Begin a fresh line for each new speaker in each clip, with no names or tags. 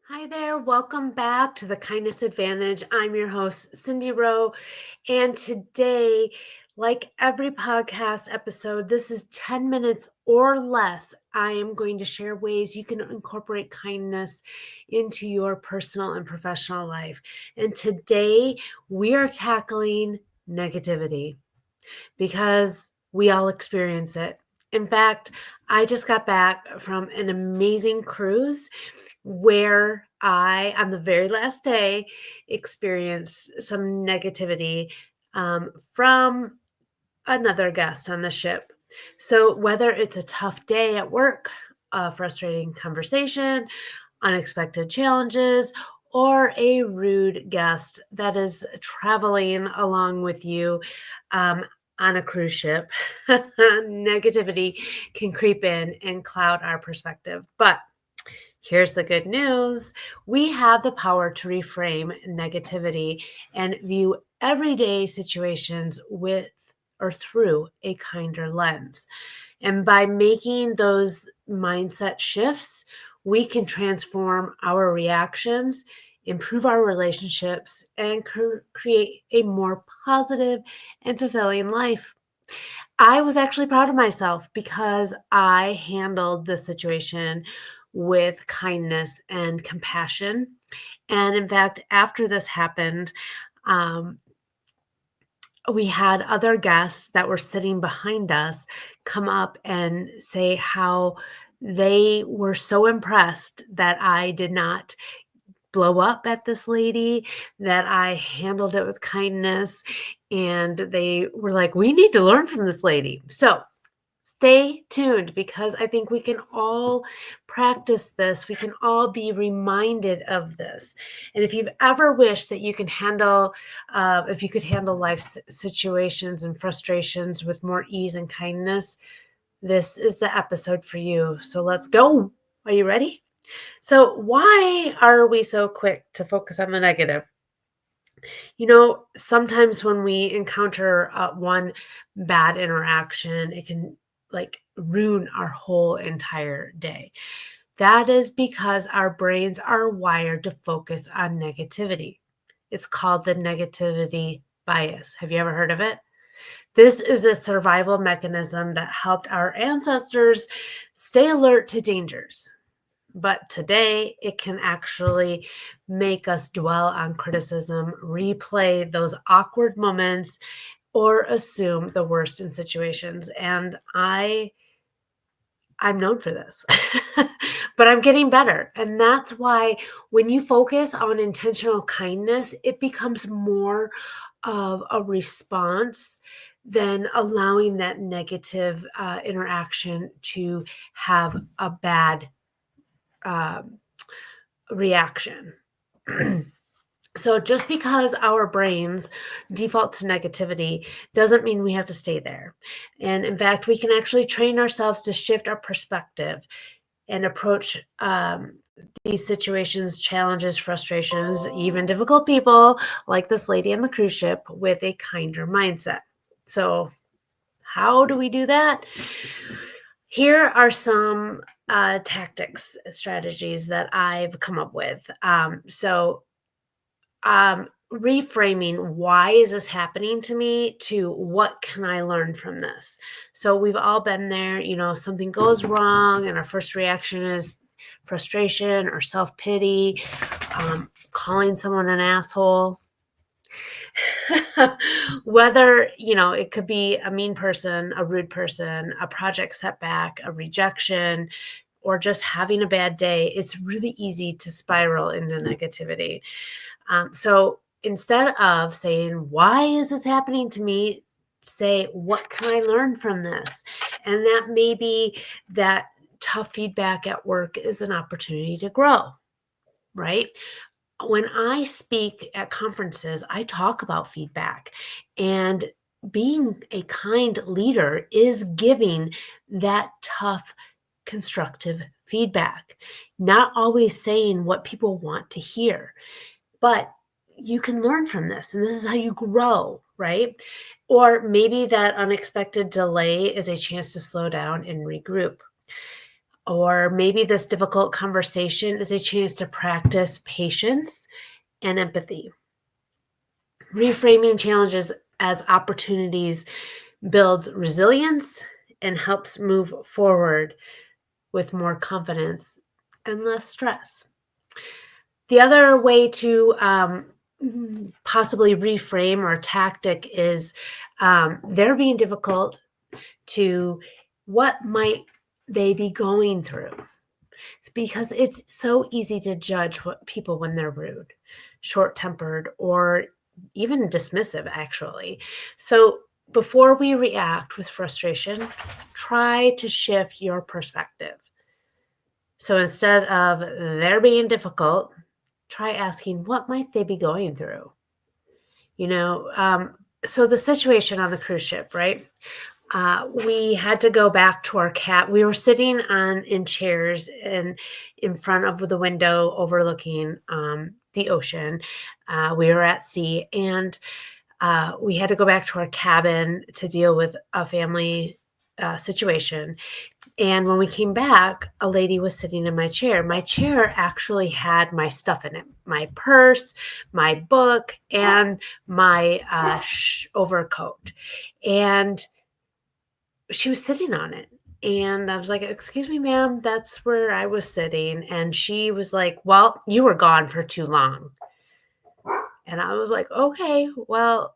Hi there, welcome back to the Kindness Advantage. I'm your host, Cindy Rowe, and today, like every podcast episode, this is 10 minutes or less. I am going to share ways you can incorporate kindness into your personal and professional life. And today, we are tackling negativity because we all experience it. In fact, I just got back from an amazing cruise where I, on the very last day, experienced some negativity from another guest on the ship. So, whether it's a tough day at work, a frustrating conversation, unexpected challenges, or a rude guest that is traveling along with you um, on a cruise ship, negativity can creep in and cloud our perspective. But here's the good news. We have the power to reframe negativity and view everyday situations with or through a kinder lens. And by making those mindset shifts, we can transform our reactions, improve our relationships, and create a more positive and fulfilling life. I was actually proud of myself because I handled the situation with kindness and compassion. And in fact, after this happened, um, we had other guests that were sitting behind us come up and say how they were so impressed that I did not blow up at this lady, that I handled it with kindness. And they were like, we need to learn from this lady. So stay tuned because I think we can all practice this. We can all be reminded of this. And if you've ever wished that you can handle, if you could handle life situations and frustrations with more ease and kindness, this is the episode for you. So let's go. Are you ready? So, why are we so quick to focus on the negative? Sometimes when we encounter one bad interaction, it can like ruin our whole entire day. That is because our brains are wired to focus on negativity. It's called the negativity bias. Have you ever heard of it? This is a survival mechanism that helped our ancestors stay alert to dangers. But today, it can actually make us dwell on criticism, replay those awkward moments, or assume the worst in situations. And I'm known for this, but I'm getting better. And that's why when you focus on intentional kindness, it becomes more of a response than allowing that negative interaction to have a bad um, reaction. So just because our brains default to negativity doesn't mean we have to stay there. And in fact, we can actually train ourselves to shift our perspective and approach these situations, challenges, frustrations, even difficult people like this lady on the cruise ship with a kinder mindset. So how do we do that? Here are some tactics, strategies that I've come up with. Reframing why is this happening to me to what can I learn from this? So we've all been there, something goes wrong and our first reaction is frustration or self-pity, calling someone an asshole. Whether, it could be a mean person, a rude person, a project setback, a rejection, or just having a bad day, it's really easy to spiral into negativity. So instead of saying, why is this happening to me? Say, what can I learn from this? And that maybe that tough feedback at work is an opportunity to grow, right? When I speak at conferences, I talk about feedback, and being a kind leader is giving that tough, constructive feedback, not always saying what people want to hear. But you can learn from this, and this is how you grow, right? Or maybe that unexpected delay is a chance to slow down and regroup. Or maybe this difficult conversation is a chance to practice patience and empathy. Reframing challenges as opportunities builds resilience and helps move forward with more confidence and less stress. The other way to possibly reframe or tactic is they're being difficult to what might they be going through, because it's so easy to judge what people when they're rude, short-tempered, or even dismissive, actually. So before we react with frustration, try to shift your perspective. So instead of they're being difficult, try asking what might they be going through. So the situation on the cruise ship, right? We had to go back to our cab. We were sitting in chairs and in front of the window overlooking the ocean. We were at sea, and we had to go back to our cabin to deal with a family situation. And when we came back, a lady was sitting in my chair. My chair actually had my stuff in it, my purse, my book, and my overcoat. And she was sitting on it. And I was like, "Excuse me, ma'am, that's where I was sitting." And she was like, "Well, you were gone for too long." And I was like, "Okay, well,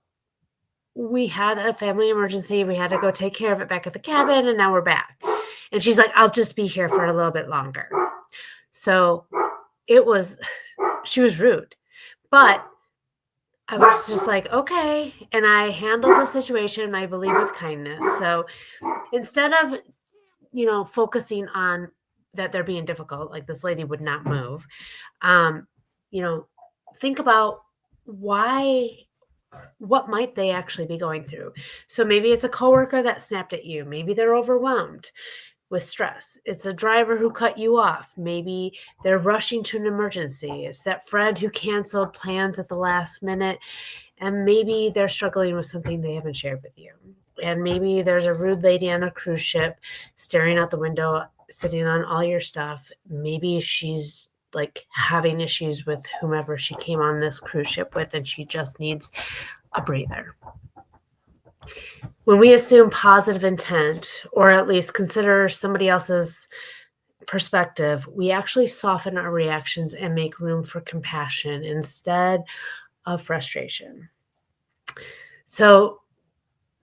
we had a family emergency. We had to go take care of it back at the cabin, and now we're back." And she's like, "I'll just be here for a little bit longer." So it was, she was rude, but I was just like, "Okay." And I handled the situation, I believe, with kindness. So instead of, focusing on that they're being difficult, like this lady would not move, um, you know, think about why, what might they actually be going through? So maybe it's a coworker that snapped at you. Maybe they're overwhelmed with stress. It's a driver who cut you off. Maybe they're rushing to an emergency. It's that friend who canceled plans at the last minute. And maybe they're struggling with something they haven't shared with you. And maybe there's a rude lady on a cruise ship staring out the window, sitting on all your stuff. Maybe she's like having issues with whomever she came on this cruise ship with, and she just needs a breather. When we assume positive intent, or at least consider somebody else's perspective, we actually soften our reactions and make room for compassion instead of frustration. So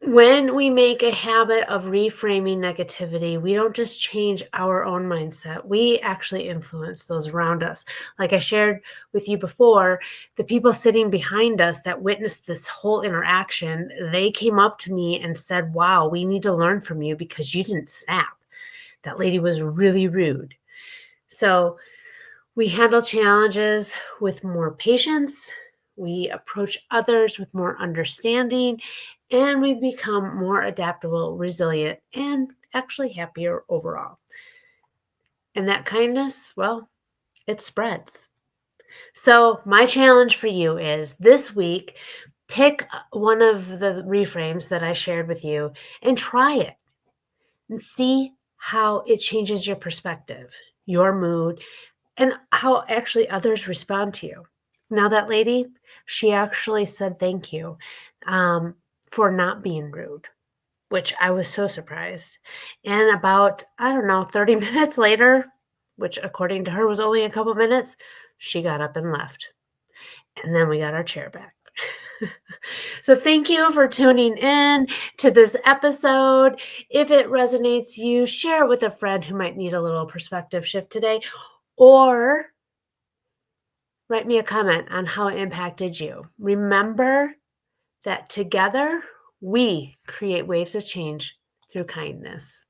when we make a habit of reframing negativity, we don't just change our own mindset, we actually influence those around us. Like I shared with you before, the people sitting behind us that witnessed this whole interaction, they came up to me and said, "Wow, we need to learn from you because you didn't snap. That lady was really rude." So we handle challenges with more patience, we approach others with more understanding, and we become more adaptable, resilient, and actually happier overall. And that kindness, well, it spreads. So, my challenge for you is this week, pick one of the reframes that I shared with you and try it and see how it changes your perspective, your mood, and how actually others respond to you. Now, that lady, she actually said thank you for not being rude, which I was so surprised. And about, I don't know, 30 minutes later, which according to her was only a couple minutes, she got up and left. And then we got our chair back. So thank you for tuning in to this episode. If it resonates you, share it with a friend who might need a little perspective shift today, or write me a comment on how it impacted you. Remember that together we create waves of change through kindness.